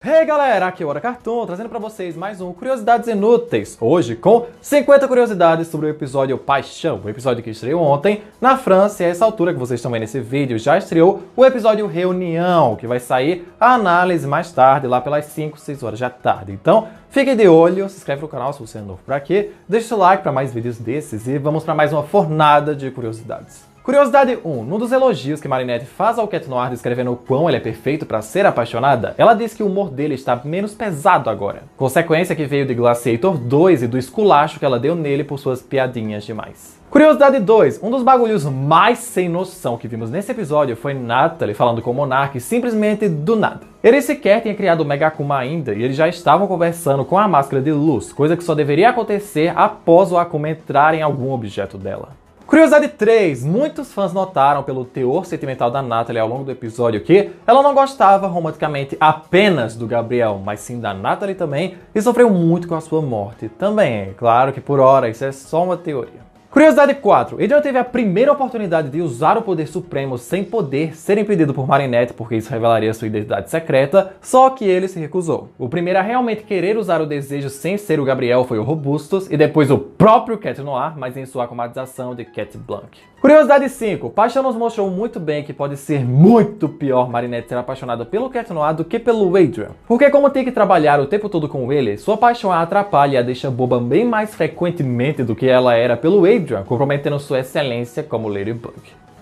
Hey galera, aqui é o Hora Cartoon, trazendo pra vocês mais um Curiosidades Inúteis, hoje com 50 curiosidades sobre o episódio Paixão, o episódio que estreou ontem na França, e a essa altura que vocês estão vendo esse vídeo já estreou o episódio Reunião, que vai sair a análise mais tarde, lá pelas 5, 6 horas da tarde. Então, fiquem de olho, se inscreve no canal se você é novo por aqui, deixa seu like para mais vídeos desses e vamos para mais uma fornada de curiosidades. Curiosidade 1. Num dos elogios que Marinette faz ao Cat Noir descrevendo o quão ele é perfeito para ser apaixonada, ela diz que o humor dele está menos pesado agora. Consequência que veio de Glaciator 2 e do esculacho que ela deu nele por suas piadinhas demais. Curiosidade 2. Um dos bagulhos mais sem noção que vimos nesse episódio foi Natalie falando com o Monark simplesmente do nada. Ele sequer tinha criado o Mega Akuma ainda e eles já estavam conversando com a máscara de luz, coisa que só deveria acontecer após o Akuma entrar em algum objeto dela. Curiosidade 3. Muitos fãs notaram pelo teor sentimental da Natalie ao longo do episódio que ela não gostava romanticamente apenas do Gabriel, mas sim da Natalie também, e sofreu muito com a sua morte também. Claro que por hora isso é só uma teoria. Curiosidade 4. Adrian teve a primeira oportunidade de usar o poder supremo sem poder ser impedido por Marinette, porque isso revelaria sua identidade secreta, só que ele se recusou. O primeiro a realmente querer usar o desejo sem ser o Gabriel foi o Robustus, e depois o próprio Cat Noir, mas em sua acumatização de Cat Blanc. Curiosidade 5. Paixão nos mostrou muito bem que pode ser muito pior Marinette ser apaixonada pelo Cat Noir do que pelo Adrian. Porque como tem que trabalhar o tempo todo com ele, sua paixão a atrapalha e a deixa boba bem mais frequentemente do que ela era pelo Adrian, comprometendo sua excelência como Ladybug.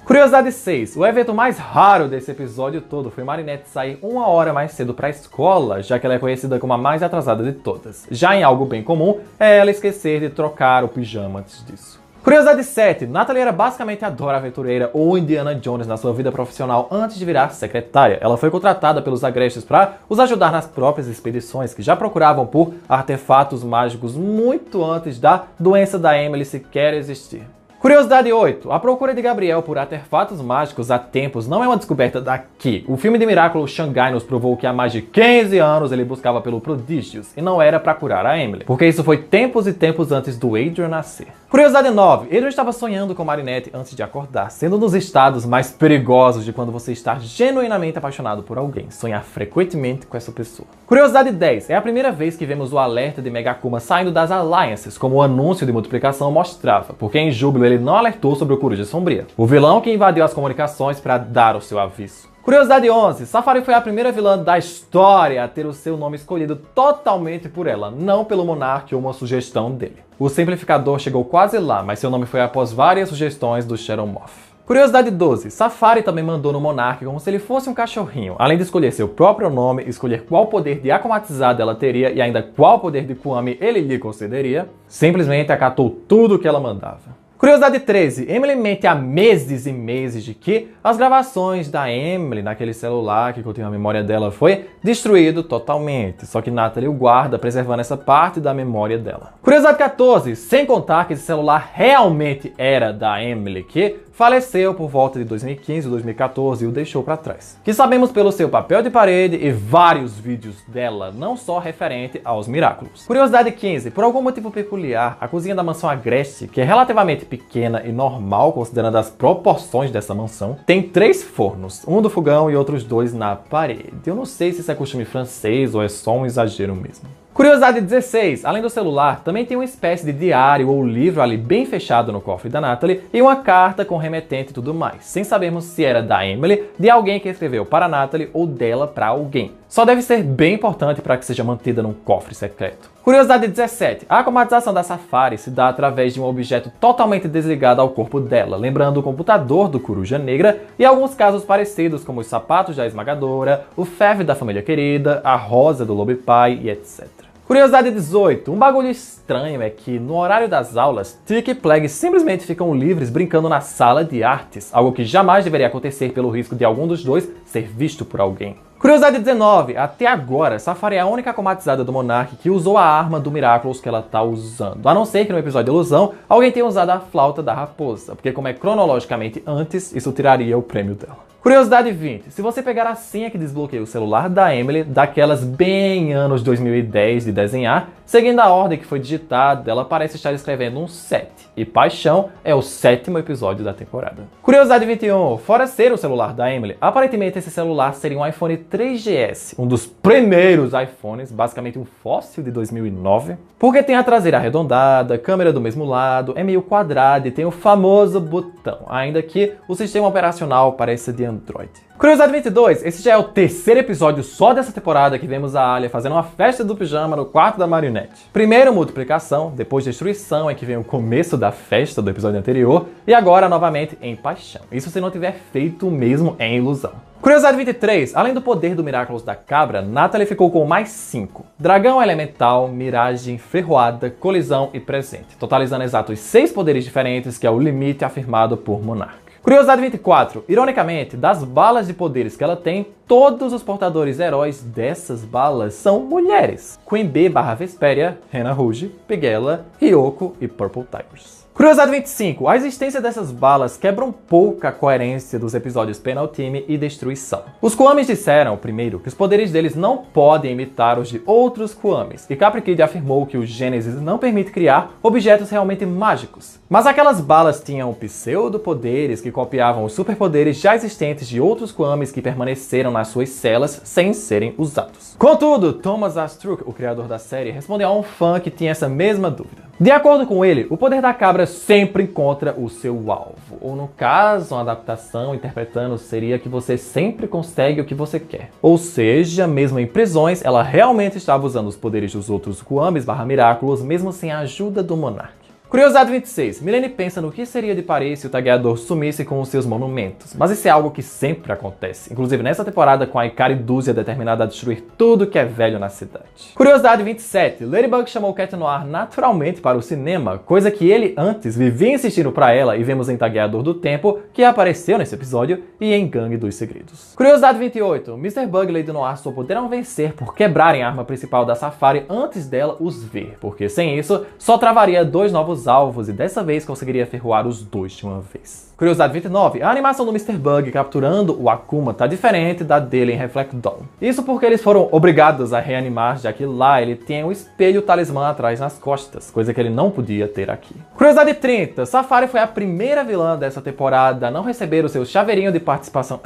Curiosidade 6. O evento mais raro desse episódio todo foi Marinette sair 1 hora mais cedo para a escola, já que ela é conhecida como a mais atrasada de todas. Já em algo bem comum, é ela esquecer de trocar o pijama antes disso. Curiosidade 7. Natalie era basicamente a Dora Aventureira ou Indiana Jones na sua vida profissional antes de virar secretária. Ela foi contratada pelos agrestes para os ajudar nas próprias expedições, que já procuravam por artefatos mágicos muito antes da doença da Emily sequer existir. Curiosidade 8. A procura de Gabriel por artefatos mágicos há tempos não é uma descoberta daqui. O filme de Miraculous Shanghai nos provou que há mais de 15 anos ele buscava pelo Prodígios e não era para curar a Emily, porque isso foi tempos e tempos antes do Adrian nascer. Curiosidade 9. Adrian estava sonhando com Marinette antes de acordar, sendo um dos estados mais perigosos de quando você está genuinamente apaixonado por alguém, sonhar frequentemente com essa pessoa. Curiosidade 10. É a primeira vez que vemos o alerta de Mega Akuma saindo das Alliances, como o anúncio de multiplicação mostrava, porque em Júbilo ele não alertou sobre o Coruja Sombria, o vilão que invadiu as comunicações para dar o seu aviso. Curiosidade 11. Safari foi a primeira vilã da história a ter o seu nome escolhido totalmente por ela, não pelo Monark ou uma sugestão dele. O simplificador chegou quase lá, mas seu nome foi após várias sugestões do Shadow Moth. Curiosidade 12. Safari também mandou no Monark como se ele fosse um cachorrinho, além de escolher seu próprio nome, escolher qual poder de akumatizado ela teria e ainda qual poder de Kwami ele lhe concederia, simplesmente acatou tudo o que ela mandava. Curiosidade 13. Emily mente há meses e meses de que as gravações da Emily naquele celular que continha a memória dela foi destruído totalmente, só que Natalie o guarda, preservando essa parte da memória dela. Curiosidade 14. Sem contar que esse celular realmente era da Emily, que faleceu por volta de 2015 ou 2014 e o deixou para trás. Que sabemos pelo seu papel de parede e vários vídeos dela, não só referente aos Miraculous. Curiosidade 15. Por algum motivo peculiar, a cozinha da mansão Agreste, que é relativamente pequena e normal considerando as proporções dessa mansão, tem 3 fornos, um do fogão e outros 2 na parede. Eu não sei se isso é costume francês ou é só um exagero mesmo. Curiosidade 16. Além do celular, também tem uma espécie de diário ou livro ali bem fechado no cofre da Natalie e uma carta com remetente e tudo mais, sem sabermos se era da Emily, de alguém que escreveu para a Natalie ou dela para alguém. Só deve ser bem importante para que seja mantida num cofre secreto. Curiosidade 17. A acumatização da Safari se dá através de um objeto totalmente desligado ao corpo dela, lembrando o computador do Coruja Negra e alguns casos parecidos como os sapatos da Esmagadora, o Fev da Família Querida, a rosa do Lobby Pai e etc. Curiosidade 18. Um bagulho estranho é que, no horário das aulas, Tick e Plague simplesmente ficam livres brincando na sala de artes, algo que jamais deveria acontecer pelo risco de algum dos dois ser visto por alguém. Curiosidade 19. Até agora, Safari é a única acomatizada do Monark que usou a arma do Miraculous que ela tá usando. A não ser que no episódio de Ilusão, alguém tenha usado a flauta da raposa, porque como é cronologicamente antes, isso tiraria o prêmio dela. Curiosidade 20. Se você pegar a senha que desbloqueia o celular da Emily, daquelas bem anos 2010 de desenhar, seguindo a ordem que foi digitada, ela parece estar escrevendo um 7. E Paixão é o 7º episódio da temporada. Curiosidade 21. Fora ser o celular da Emily, aparentemente esse celular seria um iPhone 3GS, um dos primeiros iPhones, basicamente um fóssil de 2009, porque tem a traseira arredondada, câmera do mesmo lado, é meio quadrado e tem o famoso botão, ainda que o sistema operacional pareça de Android. Curiosidade 22, esse já é o 3º episódio só dessa temporada que vemos a Alia fazendo uma festa do pijama no quarto da Marionette. Primeiro multiplicação, depois destruição, é que vem o começo da festa do episódio anterior, e agora novamente em Paixão. Isso se não tiver feito mesmo em ilusão. Curiosidade 23, além do poder do Miraculous da Cabra, Natalie ficou com mais 5. Dragão Elemental, Miragem, Ferroada, Colisão e Presente, totalizando exatos 6 poderes diferentes, que é o limite afirmado por Monarch. Curiosidade 24. Ironicamente, das balas de poderes que ela tem, todos os portadores heróis dessas balas são mulheres. Queen Bee/Vesperia, Rena Rouge, Pigella, Ryoko e Purple Tigers. Curiosidade 25. A existência dessas balas quebra um pouco a coerência dos episódios Penultime e Destruição. Os Kuamis disseram, primeiro, que os poderes deles não podem imitar os de outros Kuamis, e Capri Kid afirmou que o Gênesis não permite criar objetos realmente mágicos. Mas aquelas balas tinham pseudo-poderes que copiavam os superpoderes já existentes de outros Kuamis que permaneceram nas suas celas sem serem usados. Contudo, Thomas Astruc, o criador da série, respondeu a um fã que tinha essa mesma dúvida. De acordo com ele, o poder da cabra sempre encontra o seu alvo. Ou no caso, uma adaptação interpretando seria que você sempre consegue o que você quer. Ou seja, mesmo em prisões, ela realmente estava usando os poderes dos outros Kuamis/Miraculous, mesmo sem a ajuda do Monarch. Curiosidade 26. Milene pensa no que seria de Paris se o tagueador sumisse com os seus monumentos. Mas isso é algo que sempre acontece. Inclusive nessa temporada com a Ikari Dúzia determinada a destruir tudo que é velho na cidade. Curiosidade 27. Ladybug chamou Cat Noir naturalmente para o cinema, coisa que ele antes vivia insistindo para ela e vemos em Tagueador do Tempo, que apareceu nesse episódio, e em Gangue dos Segredos. Curiosidade 28. Mr. Bug e Lady Noir só poderão vencer por quebrarem a arma principal da Safari antes dela os ver, porque sem isso só travaria 2 novos alvos e dessa vez conseguiria ferroar os 2 de uma vez. Curiosidade 29. A animação do Mr. Bug capturando o Akuma tá diferente da dele em Reflect Dawn. Isso porque eles foram obrigados a reanimar, já que lá ele tem o espelho talismã atrás nas costas, coisa que ele não podia ter aqui. Curiosidade 30. Safari foi a primeira vilã dessa temporada a não receber o seu chaveirinho de participação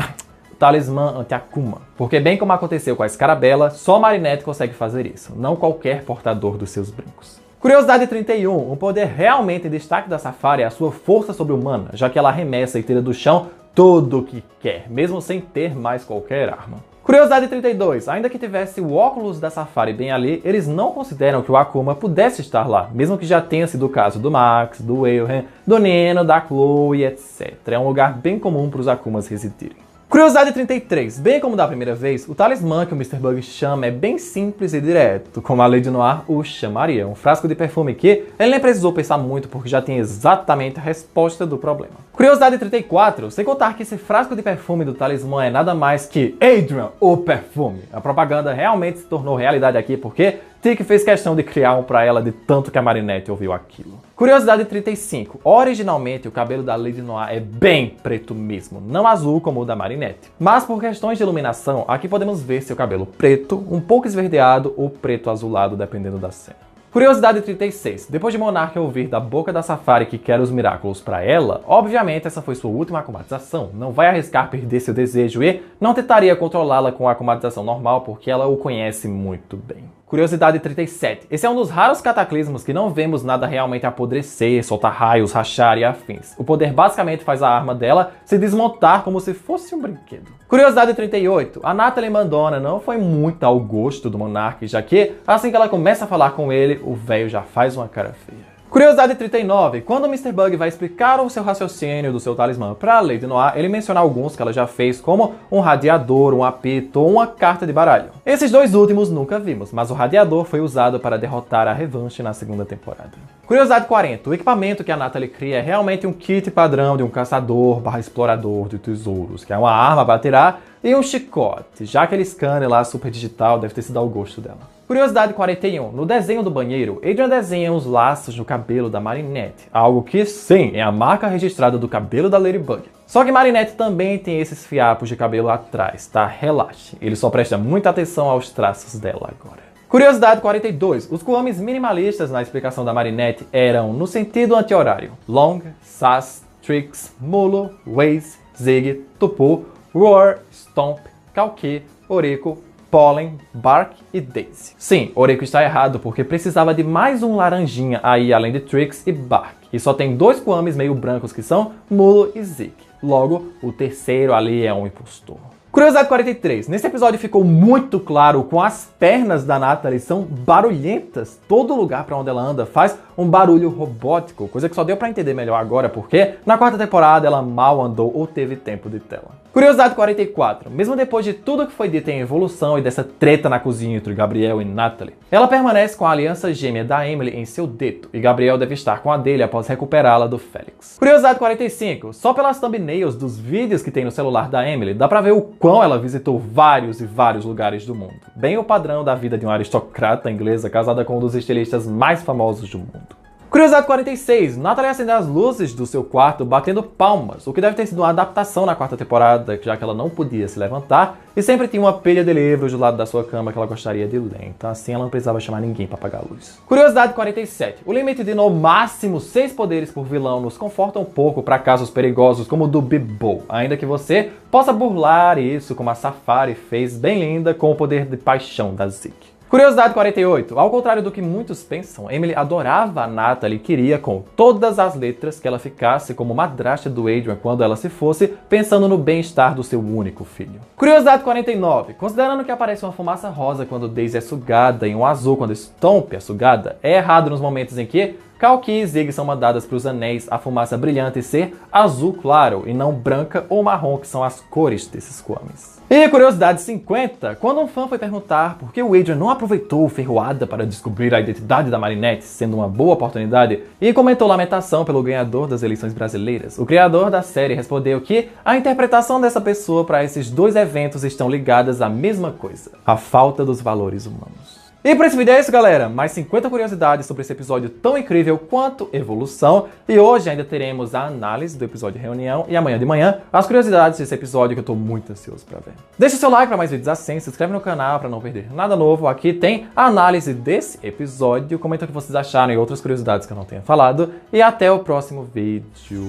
talismã anti-Akuma. Porque bem como aconteceu com a Scarabella, só Marinette consegue fazer isso, não qualquer portador dos seus brincos. Curiosidade 31. Um poder realmente em destaque da Safari é a sua força sobre-humana, já que ela arremessa e tira do chão tudo o que quer, mesmo sem ter mais qualquer arma. Curiosidade 32. Ainda que tivesse o óculos da Safari bem ali, eles não consideram que o Akuma pudesse estar lá, mesmo que já tenha sido o caso do Max, do Wilhelm, do Nino, da Chloe, etc. É um lugar bem comum para os Akumas residirem. Curiosidade 33. Bem como da primeira vez, o talismã que o Mr. Bug chama é bem simples e direto, como a Lady Noir o chamaria. Um frasco de perfume que ele nem precisou pensar muito porque já tinha exatamente a resposta do problema. Curiosidade 34. Sem contar que esse frasco de perfume do talismã é nada mais que Adrian, o perfume. A propaganda realmente se tornou realidade aqui porque Tic fez questão de criar um pra ela de tanto que a Marinette ouviu aquilo. Curiosidade 35. Originalmente, o cabelo da Lady Noir é bem preto mesmo, não azul como o da Marinette. Mas por questões de iluminação, aqui podemos ver seu cabelo preto, um pouco esverdeado ou preto azulado, dependendo da cena. Curiosidade 36. Depois de Monarch ouvir da boca da Safari que quer os Miraculous pra ela, obviamente essa foi sua última acumatização, não vai arriscar perder seu desejo e não tentaria controlá-la com a acumatização normal porque ela o conhece muito bem. Curiosidade 37. Esse é um dos raros cataclismos que não vemos nada realmente apodrecer, soltar raios, rachar e afins. O poder basicamente faz a arma dela se desmontar como se fosse um brinquedo. Curiosidade 38. A Natalie Mandona não foi muito ao gosto do Monarch, já que, assim que ela começa a falar com ele, o velho já faz uma cara feia. Curiosidade 39. Quando o Mr. Bug vai explicar o seu raciocínio do seu talismã para Lady Noir, ele menciona alguns que ela já fez, como um radiador, um apito ou uma carta de baralho. Esses 2 últimos nunca vimos, mas o radiador foi usado para derrotar a Revanche na segunda temporada. Curiosidade 40. O equipamento que a Natalie cria é realmente um kit padrão de um caçador/explorador de tesouros, que é uma arma para atirar e um chicote, já aquele scanner lá super digital deve ter sido ao gosto dela. Curiosidade 41. No desenho do banheiro, Adrian desenha uns laços no cabelo da Marinette, algo que, sim, é a marca registrada do cabelo da Ladybug. Só que Marinette também tem esses fiapos de cabelo atrás, tá? Relaxe, ele só presta muita atenção aos traços dela agora. Curiosidade 42. Os kuamis minimalistas na explicação da Marinette eram no sentido anti-horário: Long, Sass, Trix, Mulo, Waze, Zig, Tupu, Roar, Stomp, Kalki, Oreko, Pollen, Bark e Daisy. Sim, Oreko está errado porque precisava de mais um laranjinha aí além de Trix e Bark. E só tem 2 kuamis meio brancos que são Mulo e Zig. Logo, o terceiro ali é um impostor. Curiosidade 43. Nesse episódio ficou muito claro como as pernas da Natalie são barulhentas. Todo lugar para onde ela anda faz um barulho robótico, coisa que só deu para entender melhor agora porque na 4ª temporada ela mal andou ou teve tempo de tela. Curiosidade 44. Mesmo depois de tudo que foi dito em evolução e dessa treta na cozinha entre Gabriel e Natalie, ela permanece com a aliança gêmea da Emily em seu dedo, e Gabriel deve estar com a dele após recuperá-la do Félix. Curiosidade 45. Só pelas thumbnails dos vídeos que tem no celular da Emily, dá pra ver o quão ela visitou vários e vários lugares do mundo. Bem o padrão da vida de uma aristocrata inglesa casada com um dos estilistas mais famosos do mundo. Curiosidade 46. Natalie acende as luzes do seu quarto batendo palmas, o que deve ter sido uma adaptação na 4ª temporada, já que ela não podia se levantar e sempre tinha uma pilha de livros do lado da sua cama que ela gostaria de ler, então assim ela não precisava chamar ninguém para apagar a luz. Curiosidade 47. O limite de no máximo 6 poderes por vilão nos conforta um pouco para casos perigosos como o do Bibbo, ainda que você possa burlar isso como a Safari fez bem linda com o poder de paixão da Zeke. Curiosidade 48. Ao contrário do que muitos pensam, Emily adorava a Natalie e queria com todas as letras que ela ficasse como madrasta do Adrian quando ela se fosse, pensando no bem-estar do seu único filho. Curiosidade 49. Considerando que aparece uma fumaça rosa quando Daisy é sugada e um azul quando Stomp é sugada, é errado nos momentos em que Kalki e Zig são mandadas para os anéis a fumaça brilhante ser azul claro e não branca ou marrom, que são as cores desses kuamis. E curiosidade 50, quando um fã foi perguntar por que o Adrian não aproveitou o Ferroada para descobrir a identidade da Marinette, sendo uma boa oportunidade, e comentou lamentação pelo ganhador das eleições brasileiras, o criador da série respondeu que a interpretação dessa pessoa para esses 2 eventos estão ligadas à mesma coisa: a falta dos valores humanos. E por esse vídeo é isso, galera. Mais 50 curiosidades sobre esse episódio tão incrível quanto evolução. E hoje ainda teremos a análise do episódio Reunião e amanhã de manhã as curiosidades desse episódio que eu tô muito ansioso pra ver. Deixa o seu like para mais vídeos assim, se inscreve no canal para não perder nada novo. Aqui tem a análise desse episódio. Comenta o que vocês acharam e outras curiosidades que eu não tenha falado. E até o próximo vídeo.